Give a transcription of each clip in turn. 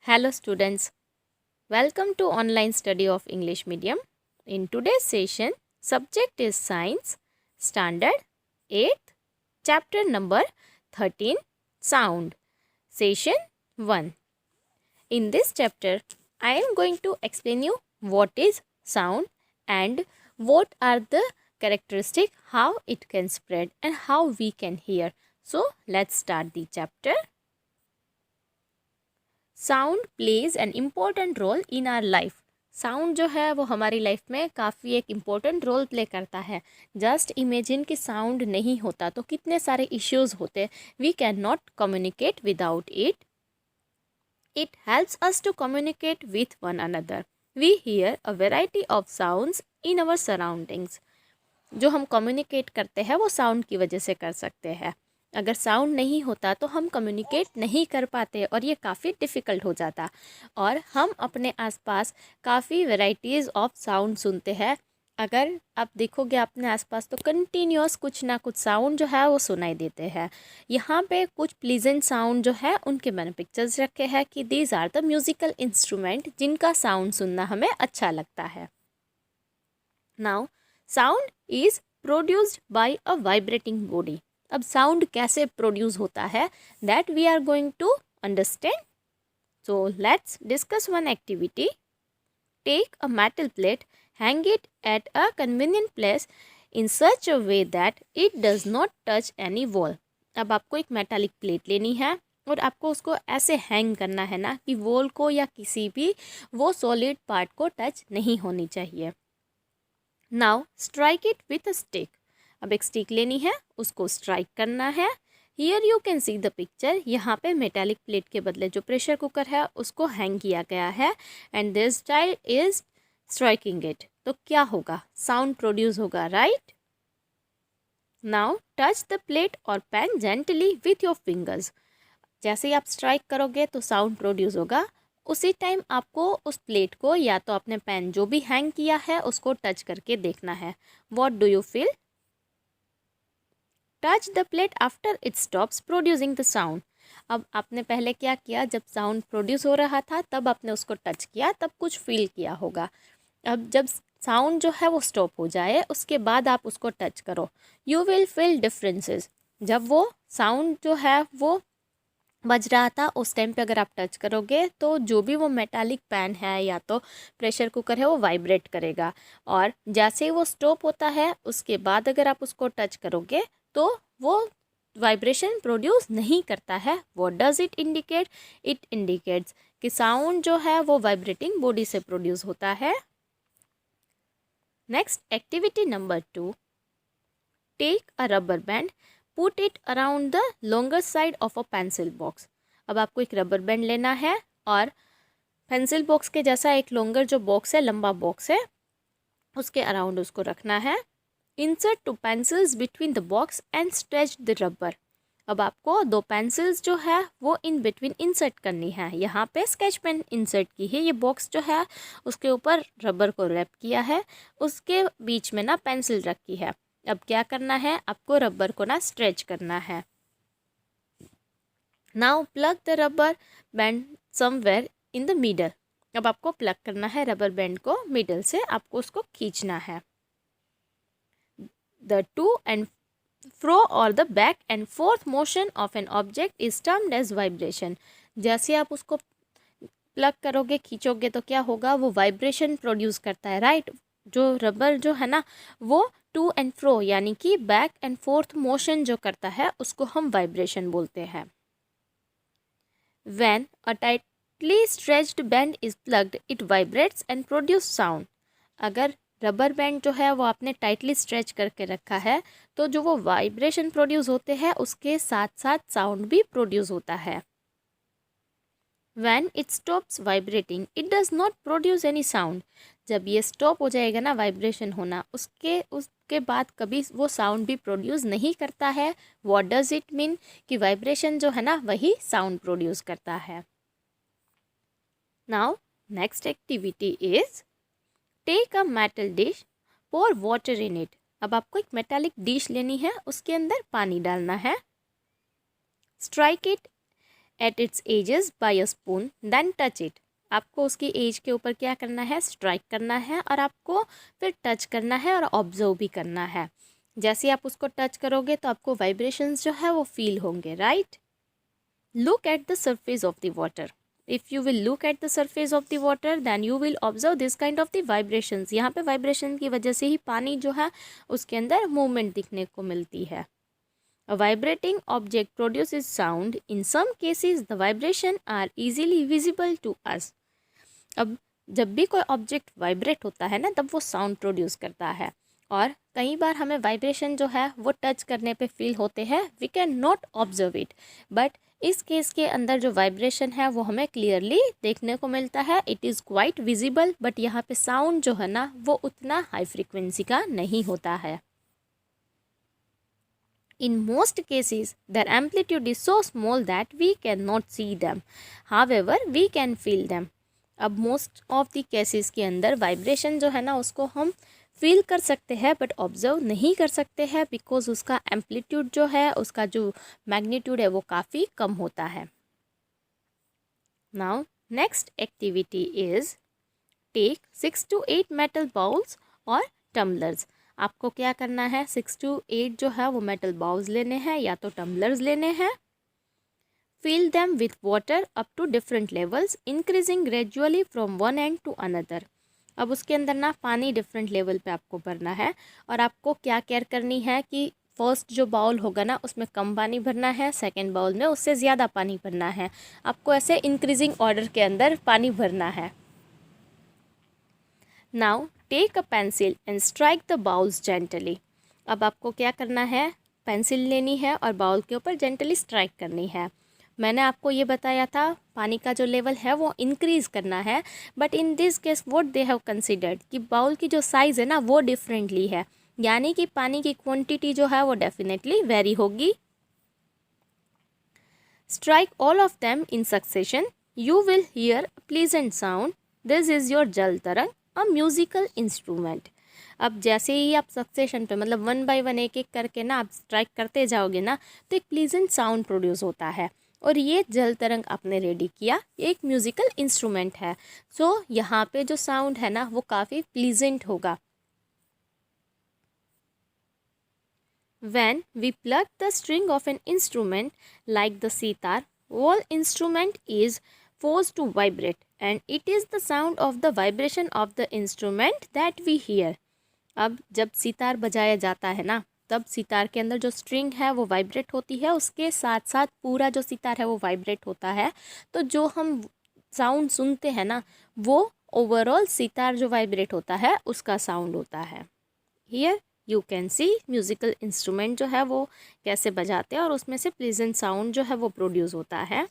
Hello students, welcome to online study of English medium. In today's session, subject is Science, Standard 8th, chapter number 13, Sound, Session 1. In this chapter, I am going to explain you what is sound and what are the characteristics, how it can spread and how we can hear. So, let's start the chapter. Sound plays an important role in our life. Sound जो है वो हमारी life में काफ़ी एक important role play करता है. Just imagine कि साउंड नहीं होता तो कितने सारे इश्यूज़ होते. We can not communicate without it. It helps us to communicate with one another. We hear a variety of sounds in our surroundings. जो हम कम्युनिकेट करते हैं वो साउंड की वजह से कर सकते हैं. अगर साउंड नहीं होता तो हम कम्युनिकेट नहीं कर पाते और ये काफ़ी डिफ़िकल्ट हो जाता. और हम अपने आसपास काफ़ी वैरायटीज़ ऑफ साउंड सुनते हैं. अगर आप देखोगे अपने आसपास तो कंटिन्यूस कुछ ना कुछ साउंड जो है वो सुनाई देते हैं. यहाँ पे कुछ प्लीजेंट साउंड जो है उनके मैंने पिक्चर्स रखे हैं कि these are the musical instrument जिनका साउंड सुनना हमें अच्छा लगता है. Now sound is produced by a vibrating body. अब साउंड कैसे प्रोड्यूस होता है that we are going to understand. So let's discuss one activity. Take a metal plate, hang it at a convenient place in such a way that it does not touch any wall. अब आपको एक metallic plate लेनी है और आपको उसको ऐसे hang करना है ना कि वॉल को या किसी भी वो सॉलिड पार्ट को टच नहीं होनी चाहिए. Now strike it with a stick. अब एक स्टिक लेनी है, उसको स्ट्राइक करना है. Here you can see the picture. यहाँ पे मेटालिक प्लेट के बदले जो प्रेशर कुकर है उसको हैंग किया गया है and this child is striking it. तो क्या होगा? साउंड प्रोड्यूस होगा, right? Now touch the plate और pan gently with your fingers. जैसे ही आप स्ट्राइक करोगे तो साउंड प्रोड्यूस होगा. उसी टाइम आपको उस प्लेट को या तो अपने पैन जो भी हैंग किया है उसको टच करके देखना है. What do you feel? Touch the plate after it stops producing the sound. अब आपने पहले क्या किया? जब साउंड प्रोड्यूस हो रहा था तब आपने उसको टच किया, तब कुछ फील किया होगा. अब जब साउंड जो है वो स्टॉप हो जाए उसके बाद आप उसको टच करो, यू विल फील डिफरेंसेस. जब वो साउंड जो है वो बज रहा था उस टाइम पे अगर आप टच करोगे तो जो भी वो मेटालिक पैन है या तो प्रेशर कुकर है वो वाइब्रेट करेगा. और जैसे ही वो स्टॉप होता है उसके बाद अगर आप उसको टच करोगे तो वो वाइब्रेशन प्रोड्यूस नहीं करता है. What does it indicate? It indicates कि साउंड जो है वो वाइब्रेटिंग बॉडी से प्रोड्यूस होता है. Next activity number 2. Take a rubber band, put it around the longer side of a pencil box. अब आपको एक रबर बैंड लेना है और पेंसिल बॉक्स के जैसा एक लॉन्गर जो बॉक्स है, लंबा बॉक्स है, उसके अराउंड उसको रखना है. Insert 2 pencils between the box and stretch the rubber. अब आपको 2 पेंसिल्स जो है वो इन बिटवीन इंसर्ट करनी है. यहाँ पे स्केच पेन इंसर्ट की है. ये बॉक्स जो है उसके ऊपर रबर को रैप किया है, उसके बीच में ना पेंसिल रखी है. अब क्या करना है? आपको रबर को ना स्ट्रेच करना है. Now plug the rubber band somewhere in the middle. अब आपको प्लग करना है रबर बैंड को, मिडल से आपको उसको खींचना है. The to and fro or the back and forth motion of an object is termed as vibration. जैसे आप उसको प्लग करोगे, खींचोगे तो क्या होगा? वो वाइब्रेशन प्रोड्यूस करता है, राइट? जो रबर जो है ना वो टू एंड फ्रो यानी कि बैक एंड फोर्थ मोशन जो करता है उसको हम वाइब्रेशन बोलते हैं. When a tightly stretched band is plugged, it vibrates and produces sound. अगर रबर बैंड जो है वो आपने टाइटली स्ट्रेच करके रखा है तो जो वो वाइब्रेशन प्रोड्यूस होते हैं उसके साथ साथ साउंड भी प्रोड्यूस होता है. When it stops vibrating, it does not produce any sound. जब ये स्टॉप हो जाएगा ना वाइब्रेशन होना, उसके बाद कभी वो साउंड भी प्रोड्यूस नहीं करता है. What does it mean? कि वाइब्रेशन जो है ना वही साउंड प्रोड्यूस करता है. Now next activity is take a metal dish, pour water in it. अब आपको एक मेटालिक डिश लेनी है, उसके अंदर पानी डालना है. Strike it at its edges by a spoon then touch it. आपको उसकी एज के ऊपर क्या करना है, स्ट्राइक करना है और आपको फिर टच करना है और ऑब्जर्व भी करना है। जैसे आप उसको टच करोगे तो आपको वाइब्रेशंस जो है वो फील होंगे, right. Look at the surface of the water. If you will look at the surface of the water, then you will observe this kind of the vibrations. यहाँ पे वाइब्रेशन की वजह से ही पानी जो है उसके अंदर मूवमेंट दिखने को मिलती है। A vibrating object produces sound. In some cases, the vibration are easily visible to us. अब जब भी कोई ऑब्जेक्ट वाइब्रेट होता है ना, तब वो साउंड प्रोड्यूस करता है और कई बार हमें वाइब्रेशन जो है वो टच करने पे फील होते हैं, we can not observe it. But इस केस के अंदर जो वाइब्रेशन है वो हमें क्लियरली देखने को मिलता है, it is quite visible. But यहाँ पे साउंड जो है ना वो उतना हाई फ्रिक्वेंसी का नहीं होता है। In most cases, their amplitude is so small that we cannot see them. However, we can feel them. अब मोस्ट ऑफ द केसेस के अंदर वाइब्रेशन जो है ना उसको हम फील कर सकते हैं बट ऑब्जर्व नहीं कर सकते हैं, बिकॉज उसका एम्पलीट्यूड जो है, उसका जो मैग्नीट्यूड है वो काफ़ी कम होता है। Now next activity is take 6 to 8 metal bowls और टम्बलर्स। आपको क्या करना है, 6 to 8 जो है वो मेटल बाउल्स लेने हैं या तो टम्बलर्स लेने हैं। Fill them with water up to different levels, increasing gradually from one end to another. अब उसके अंदर ना पानी डिफरेंट लेवल पे आपको भरना है और आपको क्या केयर करनी है कि फर्स्ट जो बाउल होगा ना उसमें कम पानी भरना है, सेकंड बाउल में उससे ज़्यादा पानी भरना है। आपको ऐसे इंक्रीजिंग ऑर्डर के अंदर पानी भरना है। Now take a pencil and strike the bowls gently. अब आपको क्या करना है, पेंसिल लेनी है और बाउल के ऊपर जेंटली स्ट्राइक करनी है। मैंने आपको ये बताया था पानी का जो लेवल है वो इंक्रीज़ करना है, but in this case what they have considered कि बाउल की जो साइज़ है ना वो डिफरेंटली है, यानी कि पानी की क्वांटिटी जो है वो डेफिनेटली वेरी होगी। Strike all of them in succession, you will hear pleasant sound, this is your जल तरंग, अ म्यूजिकल इंस्ट्रूमेंट। अब जैसे ही आप सक्सेशन पे मतलब 1 by 1 एक एक करके ना आप स्ट्राइक करते जाओगे ना तो एक प्लीजेंट साउंड प्रोड्यूस होता है और ये जल तरंग आपने रेडी किया, एक म्यूजिकल इंस्ट्रूमेंट है। सो यहाँ पे जो साउंड है ना वो काफ़ी प्लीजेंट होगा। When we pluck the string of an instrument like the sitar, whole instrument is forced to vibrate and it is the sound of the vibration of the instrument that we hear. अब जब सितार बजाया जाता है ना तब सितार के अंदर जो स्ट्रिंग है वो वाइब्रेट होती है, उसके साथ साथ पूरा जो सितार है वो वाइब्रेट होता है। तो जो हम साउंड सुनते हैं ना वो ओवरऑल सितार जो वाइब्रेट होता है उसका साउंड होता है। Here you can see musical instrument जो है वो कैसे बजाते हैं और उसमें से प्लीजेंट साउंड जो है वो प्रोड्यूस होता है।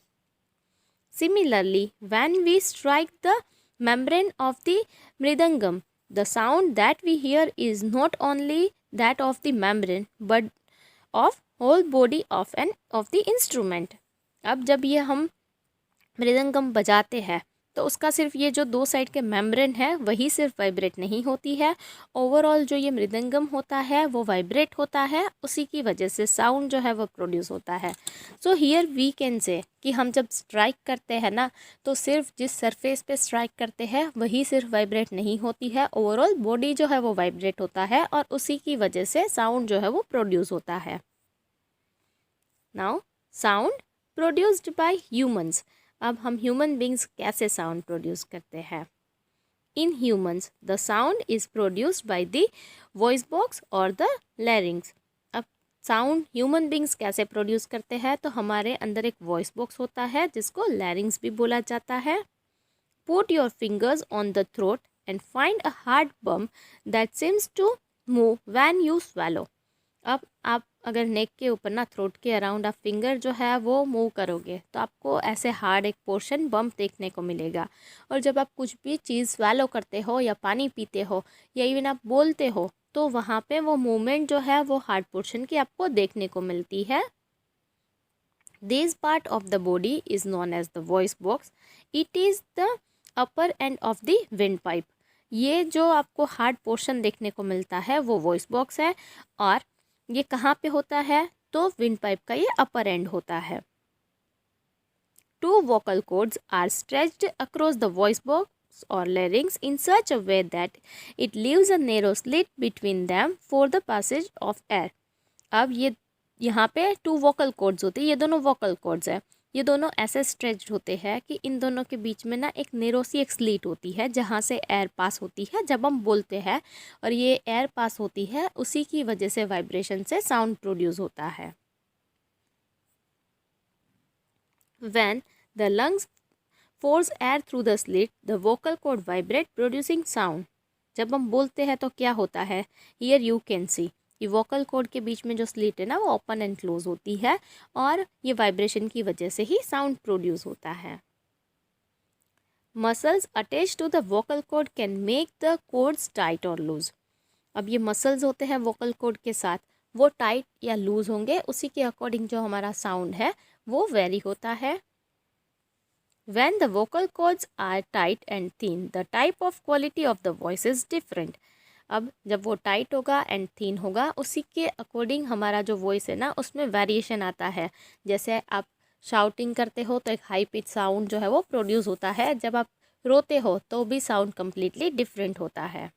Similarly when we strike the membrane of the mridangam, the sound that we hear is not only that of the membrane but of whole body of the instrument. अब जब ये हम मृदंगम बजाते हैं तो उसका सिर्फ ये जो दो साइड के मेम्ब्रेन है वही सिर्फ वाइब्रेट नहीं होती है, ओवरऑल जो ये मृदंगम होता है वो वाइब्रेट होता है, उसी की वजह से साउंड जो है वो प्रोड्यूस होता है। सो हियर वी कैन से कि हम जब स्ट्राइक करते हैं ना तो सिर्फ जिस सरफेस पे स्ट्राइक करते हैं वही सिर्फ वाइब्रेट नहीं होती है, ओवरऑल बॉडी जो है वो वाइब्रेट होता है और उसी की वजह से साउंड जो है वो प्रोड्यूस होता है। Now sound produced by humans. अब हम ह्यूमन बींग्स कैसे साउंड प्रोड्यूस करते हैं। In humans the sound is produced by the voice box और द लैरिंग्स। अब साउंड ह्यूमन बींग्स कैसे प्रोड्यूस करते हैं, तो हमारे अंदर एक वॉइस बॉक्स होता है जिसको लैरिंग्स भी बोला जाता है। Put your fingers on the throat and find a hard bump that seems to move when you swallow. अब आप अगर नेक के ऊपर ना थ्रोट के अराउंड आप फिंगर जो है वो मूव करोगे तो आपको ऐसे हार्ड एक पोर्शन बम्प देखने को मिलेगा। और जब आप कुछ भी चीज़ स्वैलो करते हो या पानी पीते हो या इवन आप बोलते हो तो वहाँ पे वो मूवमेंट जो है वो हार्ड पोर्शन की आपको देखने को मिलती है। This part of the body is known as the voice box, it is the upper end of the windpipe. ये जो आपको हार्ड पोर्शन देखने को मिलता है वो वॉइस बॉक्स है और ये कहाँ पे होता है, तो विंड पाइप का ये अपर एंड होता है। Two vocal cords are stretched across the voice box or larynx in such a way that it leaves a narrow slit between them for the passage of air. अब ये यहाँ पे to vocal cords होते हैं, ये दोनों vocal cords है, ये दोनों ऐसे स्ट्रेच्ड होते हैं कि इन दोनों के बीच में ना एक नेरो सी एक स्लीट होती है जहाँ से एयर पास होती है जब हम बोलते हैं, और ये एयर पास होती है उसी की वजह से वाइब्रेशन से साउंड प्रोड्यूस होता है. When the lungs force air through the slit, the vocal cord vibrate producing sound. जब हम बोलते हैं तो क्या होता है, here you can see ये वोकल कॉर्ड के बीच में जो स्लिट है ना वो ओपन एंड क्लोज होती है और ये वाइब्रेशन की वजह से ही साउंड प्रोड्यूस होता है. Muscles attach to the vocal cord can make the cords tight और लूज. अब ये मसल्स होते हैं वोकल कॉर्ड के साथ, वो टाइट या लूज होंगे, उसी के अकॉर्डिंग जो हमारा साउंड है वो वेरी होता है. When the vocal cords are tight and thin, the type of quality of the voice is different. अब जब वो टाइट होगा एंड थिन होगा उसी के अकॉर्डिंग हमारा जो वॉइस है ना उसमें वेरिएशन आता है. जैसे आप शाउटिंग करते हो तो एक हाई पिच साउंड जो है वो प्रोड्यूस होता है, जब आप रोते हो तो भी साउंड कम्प्लीटली डिफरेंट होता है.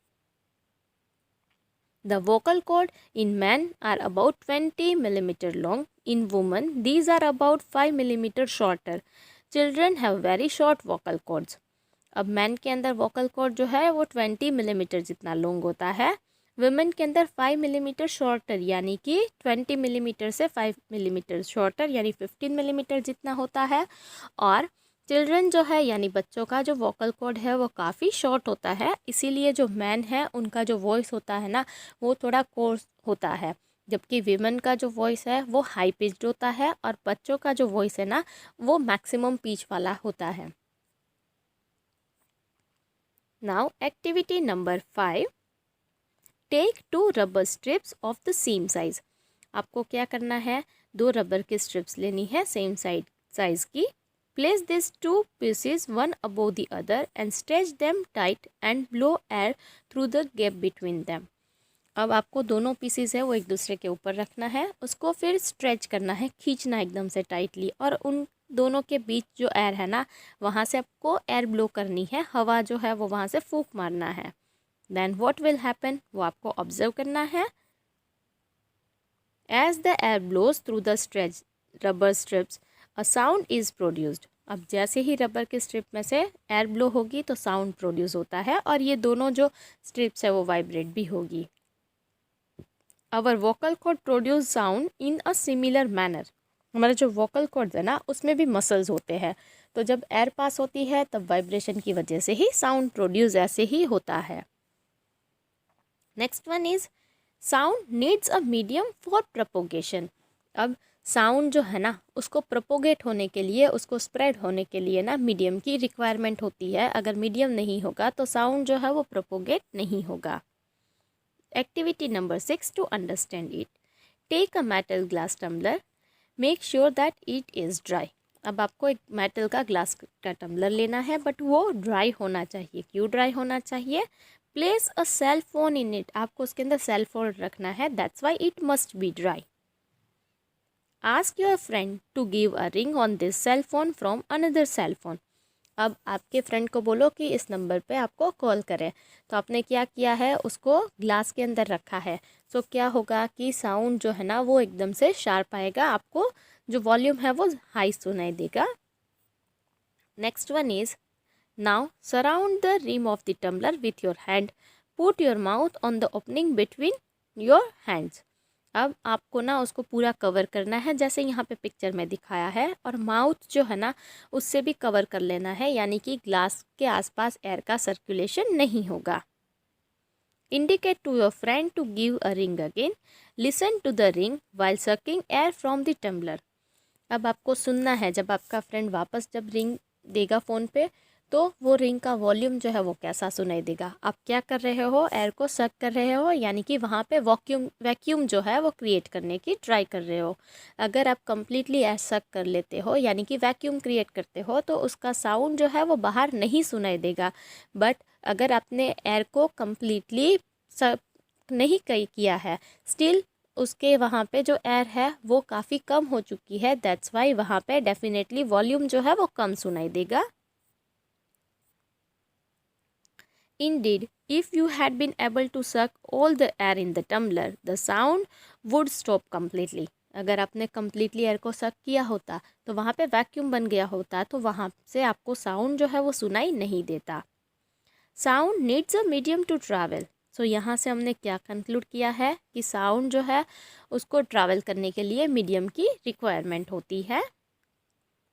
The vocal cord in men are about 20 millimeter long. In women, these are about 5 millimeter shorter. Children have very short vocal cords. अब मैन के अंदर वोकल कॉर्ड जो है वो 20 मिलीमीटर जितना लॉन्ग होता है, वुमेन के अंदर 5 मिलीमीटर शॉर्टर यानी कि 20 मिलीमीटर से 5 मिलीमीटर शॉर्टर यानी 15 मिलीमीटर जितना होता है. और चिल्ड्रन जो है यानी बच्चों का जो वोकल कॉर्ड है वो काफ़ी शॉर्ट होता है, इसीलिए जो मैन है उनका जो वॉइस होता है ना वो थोड़ा कोर्स होता है, जबकि वीमेन का जो वॉइस है वो हाई पिच्ड होता है और बच्चों का जो वॉइस है ना वो मैक्सिमम पिच वाला होता है. Now activity number 5, take 2 rubber strips of the same size. आपको क्या करना है, 2 रबर की स्ट्रिप्स लेनी है सेम साइज की. Place these 2 pieces one above the other and stretch them tight and blow air through the gap between them. अब आपको दोनों पीसीज है वो एक दूसरे के ऊपर रखना है, उसको फिर स्ट्रेच करना है, खींचना एकदम से टाइटली, और उन दोनों के बीच जो एयर है ना वहाँ से आपको एयर ब्लो करनी है, हवा जो है वो वहाँ से फूंक मारना है. देन व्हाट विल हैपन वो आपको ऑब्जर्व करना है. As the air blows through the stretch rubber strips a sound is produced. अब जैसे ही रबर के स्ट्रिप में से एयर ब्लो होगी तो साउंड प्रोड्यूस होता है और ये दोनों जो स्ट्रिप्स है वो वाइब्रेट भी होगी. Our vocal cord produce sound in a similar manner. हमारे जो वोकल कॉर्ड्स है ना उसमें भी मसल्स होते हैं, तो जब एयर पास होती है तब वाइब्रेशन की वजह से ही साउंड प्रोड्यूस ऐसे ही होता है. Next one is sound needs a medium for propagation. अब साउंड जो है ना उसको प्रोपोगेट होने के लिए, उसको स्प्रेड होने के लिए ना मीडियम की रिक्वायरमेंट होती है. अगर मीडियम नहीं होगा तो साउंड जो है वो प्रोपोगेट नहीं होगा. Activity number 6 to understand it. Take a metal glass tumbler, make sure that it is dry. अब आपको एक मेटल का ग्लास का टम्बलर लेना है बट वो ड्राई होना चाहिए. क्यों ड्राई होना चाहिए? Place a cell phone in it. आपको उसके अंदर सेल फोन रखना है, that's why it must be dry. Ask your friend to give a ring on this cell phone from another cell phone. अब आपके फ्रेंड को बोलो कि इस नंबर पे आपको कॉल करे. तो आपने क्या किया है, उसको ग्लास के अंदर रखा है, सो क्या होगा कि साउंड जो है ना वो एकदम से शार्प आएगा, आपको जो वॉल्यूम है वो हाई सुनाई देगा. Next one is now surround the rim of the tumbler with your hand, put your mouth on the opening between your hands. अब आपको ना उसको पूरा कवर करना है जैसे यहाँ पे पिक्चर में दिखाया है, और माउथ जो है ना उससे भी कवर कर लेना है, यानी कि ग्लास के आसपास एयर का सर्कुलेशन नहीं होगा. Indicate to your friend to give a ring again, listen to the ring while sucking air from the tumbler. अब आपको सुनना है जब आपका फ्रेंड वापस जब रिंग देगा फ़ोन पे तो वो रिंग का वॉल्यूम जो है वो कैसा सुनाई देगा. आप क्या कर रहे हो, एयर को सक कर रहे हो, यानी कि वहाँ पे वैक्यूम जो है वो क्रिएट करने की ट्राई कर रहे हो. अगर आप कम्प्लीटली एयर सक कर लेते हो यानी कि वैक्यूम क्रिएट करते हो तो उसका साउंड जो है वो बाहर नहीं सुनाई देगा. बट अगर आपने एयर को कम्प्लीटली सक नहीं किया है, स्टिल उसके वहाँ पे जो एयर है वो काफ़ी कम हो चुकी है, दैट्स वाई वहाँ पे डेफिनेटली वॉल्यूम जो है वो कम सुनाई देगा। Indeed, if you had been able to suck all the air in the tumbler, the sound would stop completely. अगर आपने completely एयर को सक किया होता तो वहाँ पे वैक्यूम बन गया होता, तो वहाँ से आपको साउंड जो है वो सुनाई नहीं देता। Sound needs a medium to travel. So यहाँ से हमने क्या कंक्लूड किया है कि साउंड जो है उसको ट्रैवल करने के लिए मीडियम की रिक्वायरमेंट होती है।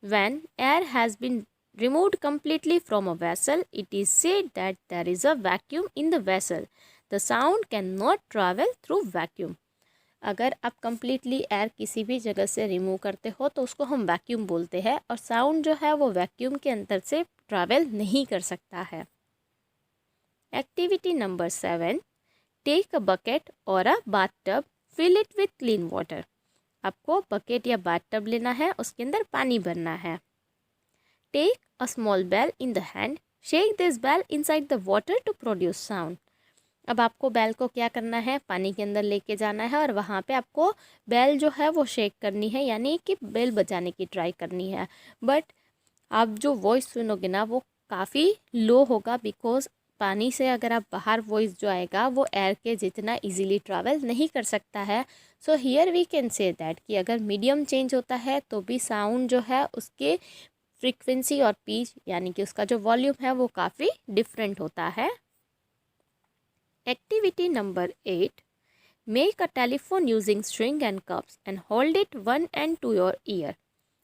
When air has been removed completely from a vessel, it is said that there is a vacuum in the vessel. The sound cannot travel through vacuum. अगर आप completely एयर किसी भी जगह से रिमूव करते हो तो उसको हम वैक्यूम बोलते हैं, और साउंड जो है वो वैक्यूम के अंदर से ट्रैवल नहीं कर सकता है। Activity number 7, take a bucket और a bathtub, fill it with clean water. आपको बकेट या बाथटब लेना है, उसके अंदर पानी भरना है। Take a small bell in the hand, shake this bell inside the water to produce sound. अब आपको बेल को क्या करना है, पानी के अंदर लेके जाना है और वहाँ पे आपको बेल जो है वो शेक करनी है, यानी कि बेल बजाने की ट्राई करनी है। बट आप जो वॉइस सुनोगे ना वो काफ़ी लो होगा, बिकॉज पानी से अगर आप बाहर वॉइस जो आएगा वो एयर के जितना इजीली ट्रैवल नहीं कर सकता है। So here we can say that कि अगर मीडियम चेंज होता है तो भी साउंड जो है उसके फ्रीक्वेंसी और पिच यानी कि उसका जो वॉल्यूम है वो काफ़ी डिफरेंट होता है। Activity number 8, make a telephone using string and cups and hold it one end to your ear.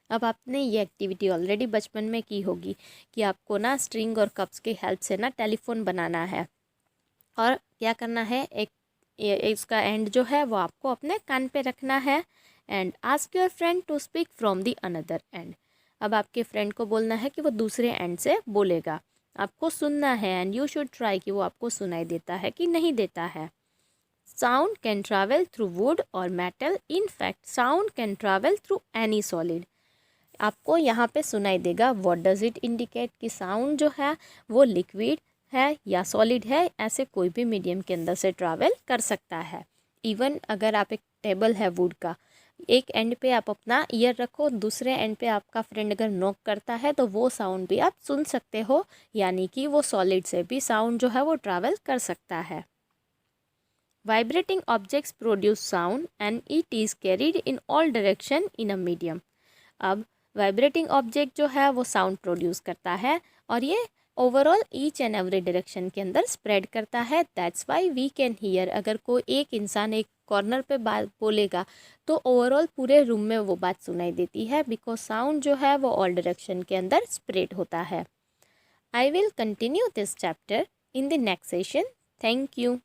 अब आपने ये एक्टिविटी ऑलरेडी बचपन में की होगी कि आपको ना स्ट्रिंग और कप्स की हेल्प से ना टेलीफोन बनाना है, और क्या करना है, इसका एंड जो है वो आपको अपने कान पे रखना है and ask your friend to speak from the another end. अब आपके फ्रेंड को बोलना है कि वो दूसरे एंड से बोलेगा, आपको सुनना है एंड यू शुड ट्राई कि वो आपको सुनाई देता है कि नहीं देता है। Sound can travel through wood और metal, in fact sound can travel through any solid. आपको यहाँ पे सुनाई देगा व्हाट डज इट इंडिकेट कि साउंड जो है वो लिक्विड है या सॉलिड है, ऐसे कोई भी मीडियम के अंदर से ट्रैवल कर सकता है। इवन अगर आप एक टेबल है वुड का, एक एंड पे आप अपना ईयर रखो, दूसरे एंड पे आपका फ्रेंड अगर नॉक करता है तो वो साउंड भी आप सुन सकते हो, यानी कि वो सॉलिड से भी साउंड जो है वो ट्रैवल कर सकता है। Vibrating objects produce sound and it is carried in all direction in a medium. अब वाइब्रेटिंग ऑब्जेक्ट जो है वो साउंड प्रोड्यूस करता है और ये overall each and every direction के अंदर स्प्रेड करता है, that's why we can hear. अगर कोई एक इंसान एक कॉर्नर पे बात बोलेगा तो ओवरऑल पूरे रूम में वो बात सुनाई देती है, बिकॉज साउंड जो है वो ऑल डायरेक्शन के अंदर स्प्रेड होता है। I will continue this chapter in the next session. Thank you.